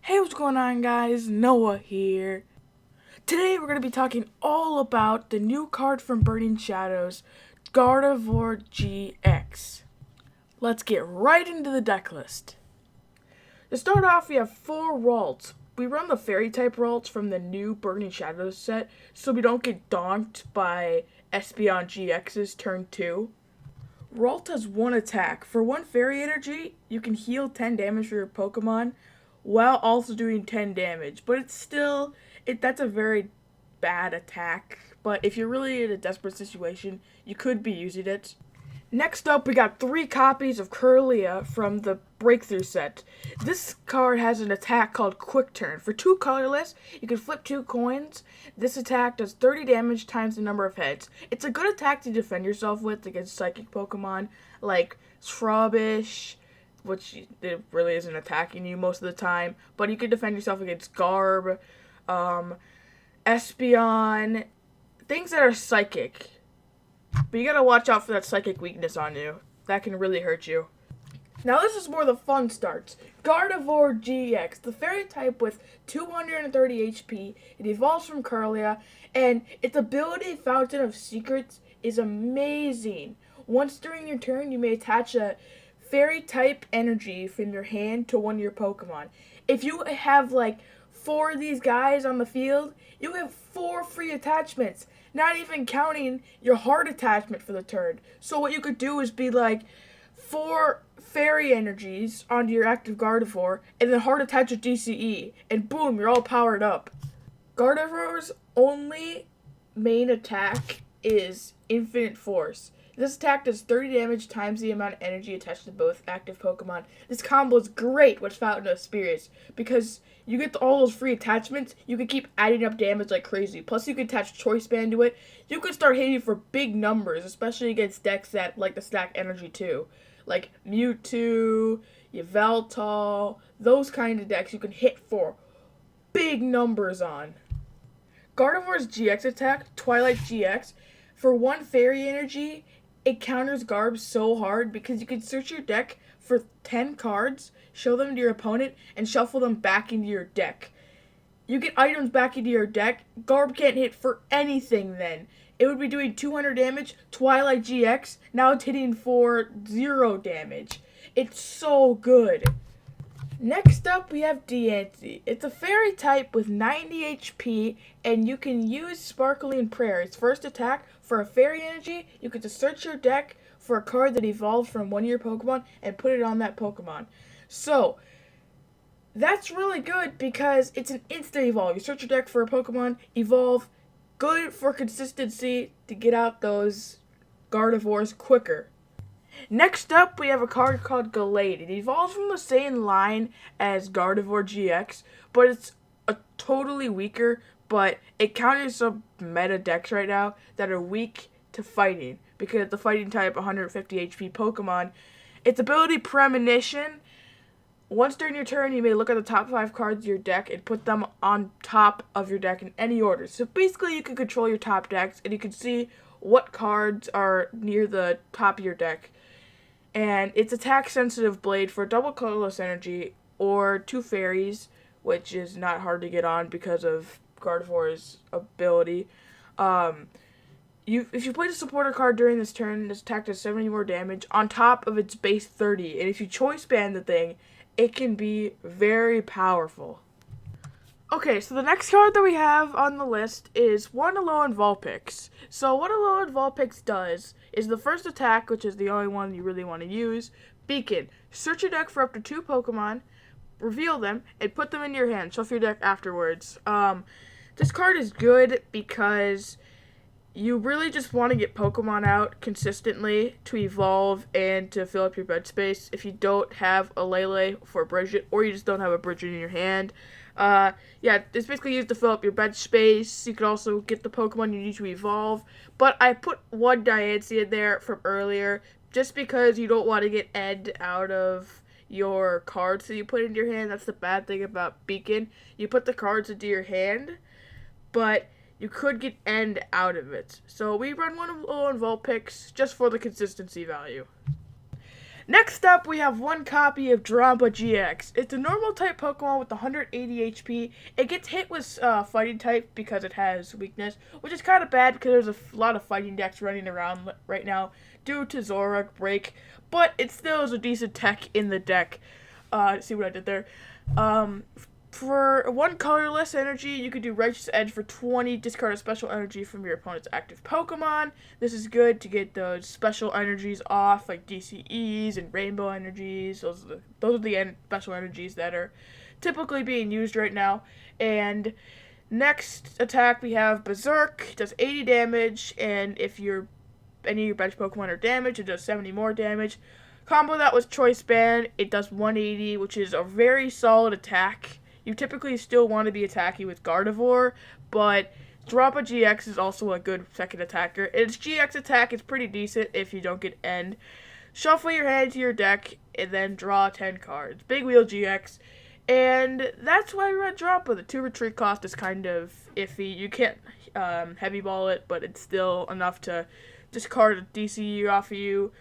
Hey, what's going on, guys? Noah here. Today we're going to be talking all about the new card from Burning Shadows, Gardevior GX. Let's get right into the deck list. To start off, we have 4 Ralts. We run the Fairy type Ralts from the new Burning Shadows set, so we don't get donked by Espeon GX's turn 2. Ralt has 1 attack. For 1 Fairy Energy, you can heal 10 damage for your Pokemon, while also doing 10 damage. But that's a very bad attack. But if you're really in a desperate situation, you could be using it. Next up, we got 3 copies of Kirlia from the Breakthrough set. This card has an attack called Quick Turn. For 2 colorless, you can flip 2 coins. This attack does 30 damage times the number of heads. It's a good attack to defend yourself with against psychic Pokemon like Shrubbish, which it really isn't attacking you most of the time, but you can defend yourself against Garb, Espeon, things that are psychic. But you gotta watch out for that psychic weakness on you. That can really hurt you. Now this is where the fun starts. Gardevior GX, the fairy type with 230 HP. It evolves from Kirlia, and its ability Fountain of Secrets is amazing. Once during your turn, you may attach a fairy type energy from your hand to one of your Pokemon. If you have like 4 of these guys on the field, you have 4 free attachments, not even counting your heart attachment for the turn. So what you could do is be like 4 fairy energies onto your active Gardevoir, and then heart attach a DCE, and boom, you're all powered up. Gardevoir's only main attack is Infinite Force. This attack does 30 damage times the amount of energy attached to both active Pokemon. This combo is great with Fountain of Spirits because you get all those free attachments. You can keep adding up damage like crazy. Plus, you can attach Choice Band to it. You can start hitting for big numbers, especially against decks that like to stack energy too. Like Mewtwo, Yveltal, those kind of decks you can hit for big numbers on. Gardevoir's GX attack, Twilight GX, for 1 fairy energy, it counters Garb so hard because you can search your deck for 10 cards, show them to your opponent, and shuffle them back into your deck. You get items back into your deck, Garb can't hit for anything then. It would be doing 200 damage, Twilight GX, now it's hitting for 0 damage. It's so good. Next up, we have Diancie. It's a fairy type with 90 HP, and you can use Sparkling Prayer. Its first attack, for a fairy energy, you can just search your deck for a card that evolves from one of your Pokemon and put it on that Pokemon. So, that's really good because it's an instant evolve. You search your deck for a Pokemon, evolve, good for consistency to get out those Gardevoirs quicker. Next up, we have a card called Gallade. It evolves from the same line as Gardevoir GX, but it's a totally weaker, but it counters some meta decks right now that are weak to fighting, because the fighting type 150 HP Pokemon. Its ability Premonition, once during your turn, you may look at the top 5 cards of your deck and put them on top of your deck in any order. So basically, you can control your top decks, and you can see what cards are near the top of your deck. And it's attack-sensitive Blade for double colorless energy or 2 fairies, which is not hard to get on because of Gardevoir's ability. If you play the supporter card during this turn, this attack does 70 more damage on top of its base 30. And if you choice band the thing, it can be very powerful. Okay, so the next card that we have on the list is Alolan Vulpix. So what Alolan Vulpix does is the first attack, which is the only one you really want to use, Beacon. Search your deck for up to 2 Pokemon, reveal them, and put them in your hand. Shuffle your deck afterwards. This card is good because you really just want to get Pokemon out consistently to evolve and to fill up your bed space. If you don't have a Lele for a Bridget, or you just don't have a Bridget in your hand, it's basically used to fill up your bed space. You can also get the Pokemon you need to evolve. But I put 1 Diancie in there from earlier just because you don't want to get End out of your cards that you put into your hand. That's the bad thing about Beacon. You put the cards into your hand, but you could get End out of it. So we run Alolan Vulpix just for the consistency value. Next up, we have one copy of Drampa GX. It's a normal type Pokemon with 180 HP. It gets hit with fighting type because it has weakness, which is kind of bad because there's a lot of fighting decks running around right now due to Zora break, but it still is a decent tech in the deck. See what I did there? For one colorless energy, you could do Righteous Edge for 20, discard a special energy from your opponent's active Pokemon. This is good to get those special energies off, like DCEs and Rainbow energies. Those are the special energies that are typically being used right now. And next attack, we have Berserk. It does 80 damage, and if any of your bench Pokemon are damaged, it does 70 more damage. Combo that with Choice Band, it does 180, which is a very solid attack. You typically still want to be attacking with Gardevior, but Drampa GX is also a good second attacker. Its GX attack is pretty decent if you don't get end. Shuffle your hand to your deck and then draw 10 cards. Big Wheel GX. And that's why we run Drampa. The 2 retreat cost is kind of iffy. You can't heavy ball it, but it's still enough to discard a DCU off of you.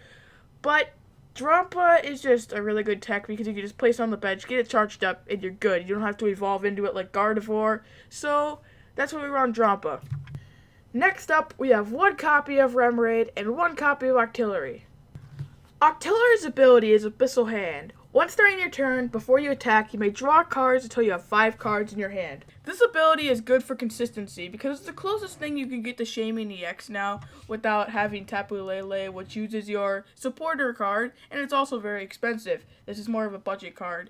But Drampa is just a really good tech because you can just place it on the bench, get it charged up, and you're good. You don't have to evolve into it like Gardevior. So that's why we run Drampa. Next up, we have one copy of Remoraid and one copy of Octillery. Octillery's ability is Abyssal Hand. Once during your turn, before you attack, you may draw cards until you have 5 cards in your hand. This ability is good for consistency because it's the closest thing you can get to Shaman EX now without having Tapu Lele, which uses your supporter card, and it's also very expensive. This is more of a budget card.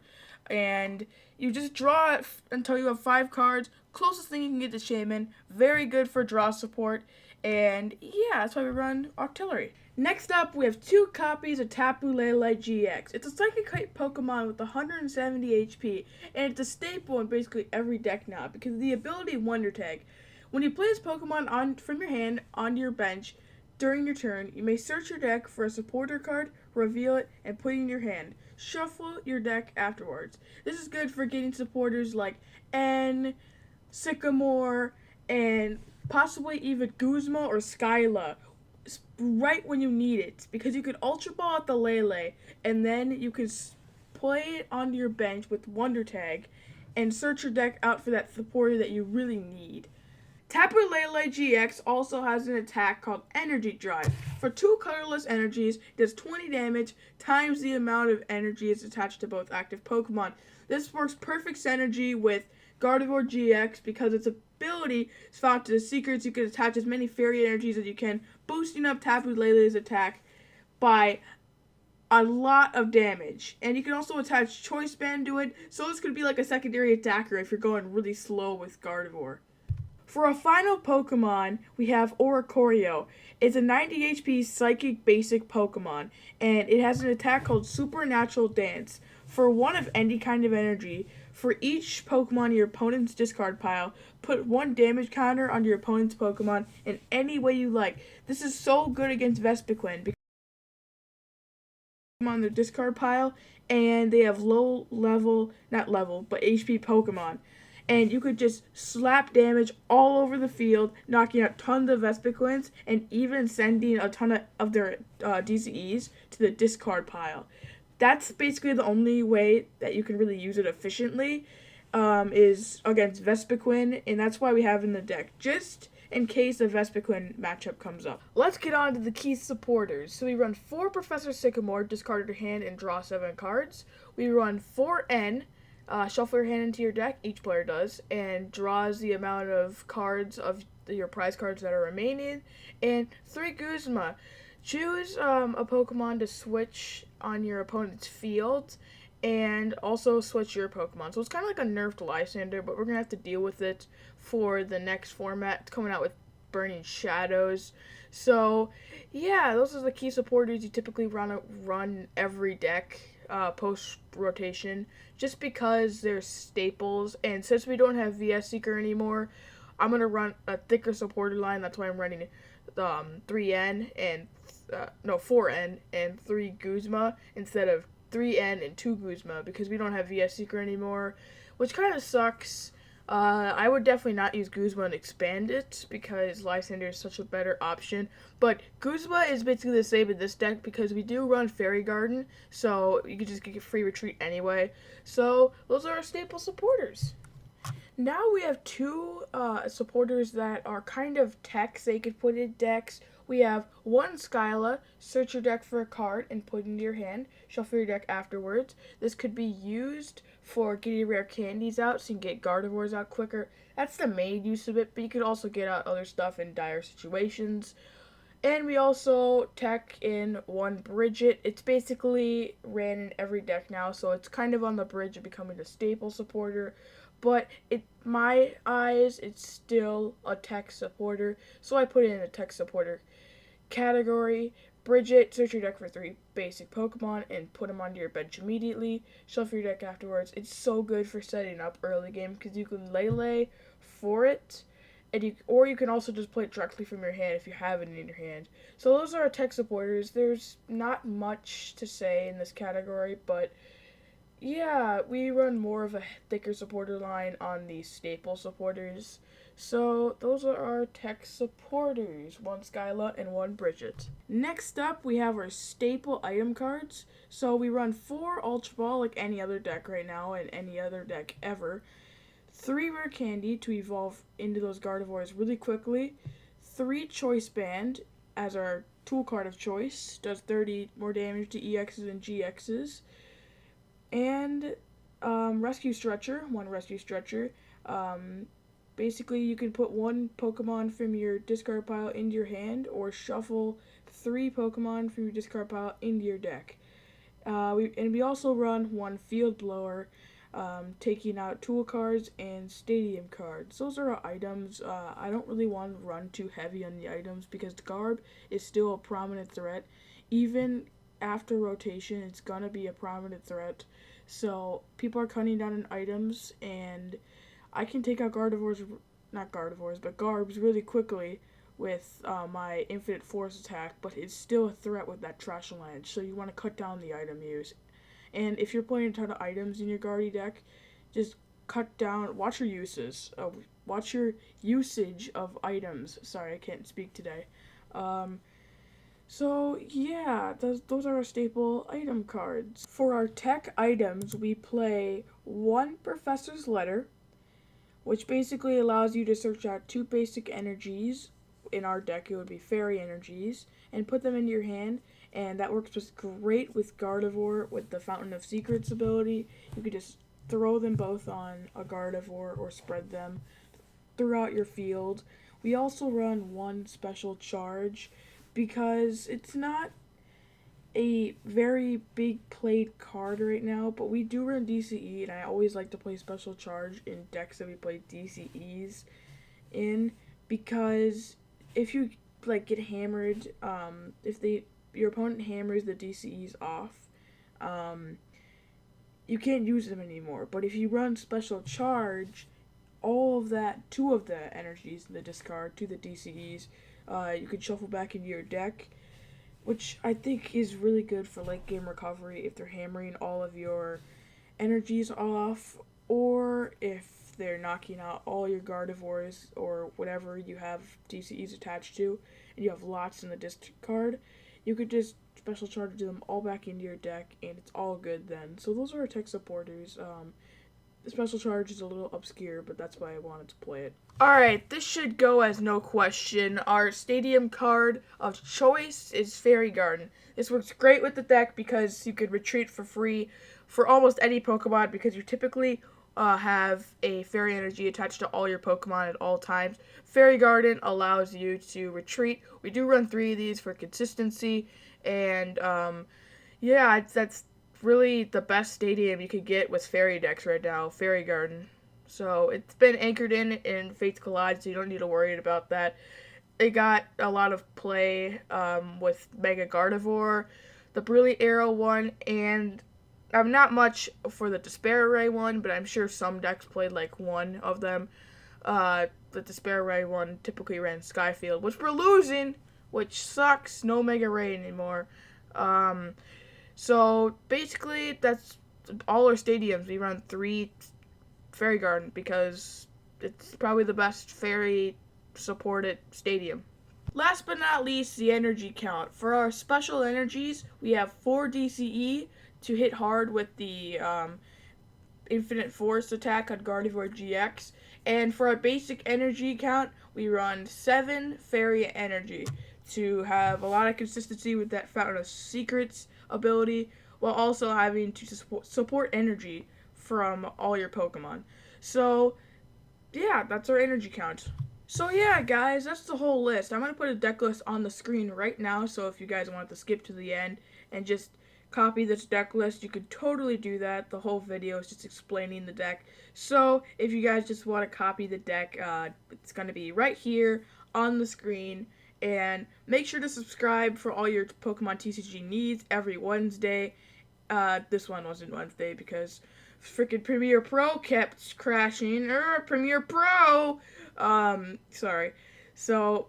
And you just draw it until you have 5 cards. Closest thing you can get to Shaman. Very good for draw support. And yeah, that's why we run Octillery. Next up, we have 2 copies of Tapu Lele GX. It's a Psychic type Pokemon with 170 HP, and it's a staple in basically every deck now because of the ability Wonder Tag. When you play this Pokemon from your hand onto your bench during your turn, you may search your deck for a supporter card, reveal it, and put it in your hand. Shuffle your deck afterwards. This is good for getting supporters like N, Sycamore, and possibly even Guzma or Skyla right when you need it, because you could Ultra Ball at the Lele, and then you can play it onto your bench with Wonder Tag, and search your deck out for that supporter that you really need. Tapu Lele GX also has an attack called Energy Drive. For 2 colorless energies, it does 20 damage times the amount of energy is attached to both active Pokemon. This works perfect synergy with Gardevior GX because its ability is found to the secrets. You can attach as many fairy energies as you can, boosting up Tapu Lele's attack by a lot of damage. And you can also attach Choice Band to it, so this could be like a secondary attacker if you're going really slow with Gardevior. For a final Pokemon, we have Oricorio. It's a 90 HP Psychic Basic Pokemon, and it has an attack called Supernatural Dance. For one of any kind of energy, for each Pokemon in your opponent's discard pile, put 1 damage counter on your opponent's Pokemon in any way you like. This is so good against Vespiquen because on their discard pile, and they have low level, not level, but HP Pokemon. And you could just slap damage all over the field, knocking out tons of Vespiquens, and even sending a ton of their DCEs to the discard pile. That's basically the only way that you can really use it efficiently, is against Vespiquen, and that's why we have it in the deck, just in case a Vespiquen matchup comes up. Let's get on to the key supporters. So we run 4 Professor Sycamore, discard your hand and draw 7 cards. We run 4 N, shuffle your hand into your deck, each player does, and draws the amount of cards of your prize cards that are remaining, and 3 Guzma. Choose a Pokemon to switch on your opponent's field, and also switch your Pokemon. So it's kind of like a nerfed Lysander, but we're going to have to deal with it for the next format. It's coming out with Burning Shadows. So, yeah, those are the key supporters you typically run every deck post-rotation, just because they're staples. And since we don't have VS Seeker anymore, I'm going to run a thicker supporter line. That's why I'm running 3N and 4N and 3 Guzma instead of 3N and 2 Guzma, because we don't have VS Seeker anymore, which kind of sucks. I would definitely not use Guzma and expand it because Lysander is such a better option. But Guzma is basically the same in this deck because we do run Fairy Garden, so you can just get a free retreat anyway. So those are our staple supporters. Now we have two supporters that are kind of techs they could put in decks. We have one Skyla, search your deck for a card and put it into your hand, shuffle your deck afterwards. This could be used for getting rare candies out so you can get Gardeviors out quicker. That's the main use of it, but you could also get out other stuff in dire situations. And we also tech in one Bridget. It's basically ran in every deck now, so it's kind of on the bridge of becoming a staple supporter. But in my eyes, it's still a tech supporter, so I put it in a tech supporter category. Bridget, search your deck for 3 basic Pokemon and put them onto your bench immediately. Shuffle your deck afterwards. It's so good for setting up early game because you can Lele for it, and you can also just play it directly from your hand if you have it in your hand. So those are our tech supporters. There's not much to say in this category, but yeah, we run more of a thicker supporter line on the staple supporters. So those are our tech supporters, one Skyla and one Bridget. Next up, we have our staple item cards. So we run 4 Ultra Ball like any other deck right now and any other deck ever. 3 Rare Candy to evolve into those Gardevoirs really quickly. 3 Choice Band as our tool card of choice. Does 30 more damage to EXs and GXs. And Rescue Stretcher, 1 Rescue Stretcher. Basically, you can put 1 Pokemon from your discard pile into your hand or shuffle 3 Pokemon from your discard pile into your deck. We also run 1 Field Blower, taking out tool cards and stadium cards. Those are our items. I don't really want to run too heavy on the items because Garb is still a prominent threat. Even after rotation, it's gonna be a prominent threat. So people are cutting down on items, and I can take out not Gardevoirs, but Garbs really quickly with my Infinite Force attack, but it's still a threat with that Trash Land, so you want to cut down the item use. And if you're playing a ton of items in your Guardy deck, just cut down, watch your uses, watch your usage of items. Sorry, I can't speak today. So yeah, those are our staple item cards. For our tech items, we play 1 Professor's Letter, which basically allows you to search out 2 basic energies. In our deck, it would be fairy energies, and put them into your hand, and that works just great with Gardevoir with the Fountain of Secrets ability. You could just throw them both on a Gardevoir or spread them throughout your field. We also run 1 special charge because it's not a very big played card right now, but we do run DCE, and I always like to play special charge in decks that we play DCEs in, because if you get hammered, if your opponent hammers the DCEs off, you can't use them anymore. But if you run special charge, all of that, 2 of the energies in the discard to the DCEs, you can shuffle back into your deck, which I think is really good for late game recovery if they're hammering all of your energies off, or if they're knocking out all your Gardevoirs or whatever you have DCEs attached to, and you have lots in the discard. You could just special charge them all back into your deck, and it's all good then. So those are our tech supporters. The special charge is a little obscure, but that's why I wanted to play it. Alright, this should go as no question. Our stadium card of choice is Fairy Garden. This works great with the deck because you could retreat for free for almost any Pokemon because you typically have a Fairy Energy attached to all your Pokemon at all times. Fairy Garden allows you to retreat. We do run 3 of these for consistency, and yeah, that's really the best stadium you could get with fairy decks right now, Fairy Garden. So it's been anchored in Fates Collide, so you don't need to worry about that. It got a lot of play with Mega Gardevoir, the Brilliant Arrow one, and not much for the Despair Ray one, but I'm sure some decks played like 1 of them. The Despair Ray one typically ran Skyfield, which we're losing, which sucks. No Mega Ray anymore. So basically, that's all our stadiums. We run 3 Fairy Garden because it's probably the best fairy supported stadium. Last but not least, the energy count. For our special energies, we have 4 DCE to hit hard with the Infinite Force attack on Gardevior GX. And for our basic energy count, we run 7 Fairy Energy to have a lot of consistency with that Fountain of Secrets ability, while also having to support energy from all your Pokemon. So, yeah, that's our energy count. So yeah, guys, that's the whole list. I'm going to put a deck list on the screen right now, so if you guys want to skip to the end and just copy this deck list, you could totally do that. The whole video is just explaining the deck. So if you guys just want to copy the deck, it's going to be right here on the screen. And make sure to subscribe for all your Pokemon TCG needs every Wednesday. This one wasn't Wednesday because freaking Premiere Pro kept crashing. Premiere Pro! Sorry. So,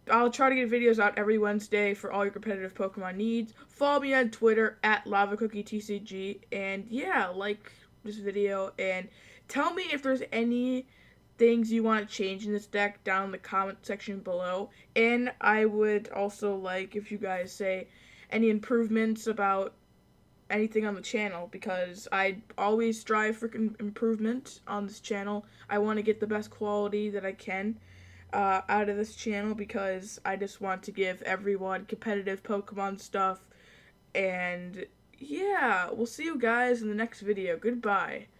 I'll try to get videos out every Wednesday for all your competitive Pokemon needs. Follow me on Twitter at LavaCookieTCG. And yeah, like this video. And tell me if there's any things you want to change in this deck down in the comment section below. And I would also like if you guys say any improvements about anything on the channel, because I always strive for improvement on this channel. I want to get the best quality that I can out of this channel, because I just want to give everyone competitive Pokemon stuff. And yeah, we'll see you guys in the next video. Goodbye.